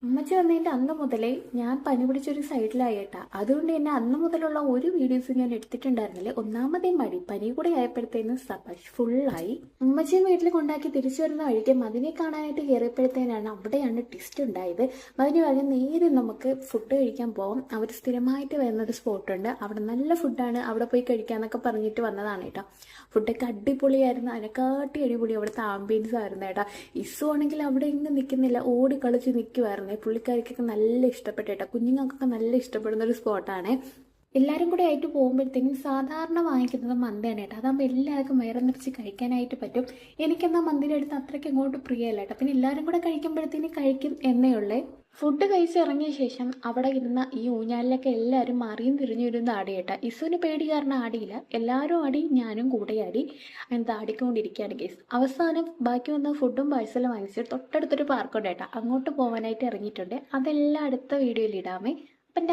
ഉമ്മച്ചി വന്നതിൻ്റെ അന്ന് മുതലേ ഞാൻ പനി പിടിച്ചൊരു സൈഡിലായിട്ടാ. അതുകൊണ്ട് തന്നെ അന്ന് മുതലുള്ള ഒരു വീഡിയോസ് ഞാൻ എടുത്തിട്ടുണ്ടായിരുന്നില്ല. ഒന്നാമതേ മടി, പനി കൂടെ ആയപ്പോഴത്തേനും സബഷ് ഫുള്ളായി. ഉമ്മച്ചിയും വീട്ടിൽ കൊണ്ടാക്കി തിരിച്ചു വരുന്ന വഴിക്ക് മതിനെ കാണാനായിട്ട് കയറിയപ്പോഴത്തേനാണ് അവിടെയാണ് ട്വിസ്റ്റ് ഉണ്ടായത്. മതിന് പറഞ്ഞ് നേരെ നമുക്ക് ഫുഡ് കഴിക്കാൻ പോകാം, അവർ സ്ഥിരമായിട്ട് വരുന്നൊരു സ്പോട്ടുണ്ട്, അവിടെ നല്ല ഫുഡാണ്, അവിടെ പോയി കഴിക്കാന്നൊക്കെ പറഞ്ഞിട്ട് വന്നതാണ് കേട്ടോ. ഫുഡൊക്കെ അടിപൊളിയായിരുന്നു, അതിനെക്കാട്ടി അടിപൊളി അവിടുത്തെ ആംബിയൻസ് ആയിരുന്നു കേട്ടോ. ഇസു ആണെങ്കിൽ അവിടെ ഇങ്ങ് നിൽക്കുന്നില്ല, ഓടി കളിച്ച് നിൽക്കുമായിരുന്നു. പുള്ളിക്കാരിക്കൊക്കെ നല്ല ഇഷ്ടപ്പെട്ടു കേട്ടോ. കുഞ്ഞുങ്ങൾക്കൊക്കെ നല്ല ഇഷ്ടപ്പെടുന്ന ഒരു സ്പോട്ടാണ്. എല്ലാവരും കൂടെ ആയിട്ട് പോകുമ്പോഴത്തേക്കും സാധാരണ വാങ്ങിക്കുന്നത് മന്തിയാണ് കേട്ടോ. അതാകുമ്പോൾ എല്ലാവർക്കും വയറ് നിറച്ച് കഴിക്കാനായിട്ട് പറ്റും. എനിക്കെന്നാൽ മന്തിയുടെ അടുത്ത് അത്രയ്ക്ക് അങ്ങോട്ട് പ്രിയമല്ല കേട്ടോ. പിന്നെ എല്ലാവരും കൂടെ കഴിക്കുമ്പോഴത്തേനും കഴിക്കും എന്നേ ഉള്ളേ. ഫുഡ് കഴിച്ചിറങ്ങിയ ശേഷം അവിടെ ഇരുന്ന ഈ ഊഞ്ഞാലിലൊക്കെ എല്ലാവരും മാറിയും തിരിഞ്ഞിരുന്ന് ആടി കേട്ടോ. ഇസുവിന് പേടി കാരണം ആടിയില്ല, എല്ലാവരും ആടി, ഞാനും കൂടെ ആടി. അങ്ങനത്തെ ആടിക്കൊണ്ടിരിക്കുകയാണ് കേസ്. അവസാനം ബാക്കി വന്ന ഫുഡും പാഴ്സലും വാങ്ങിച്ചിട്ട് തൊട്ടടുത്തൊരു പാർക്കുണ്ട് കേട്ടോ, അങ്ങോട്ട് പോകാനായിട്ട് ഇറങ്ങിയിട്ടുണ്ട്. അതെല്ലാം അടുത്ത വീഡിയോയിൽ ഇടാമേ. അപ്പം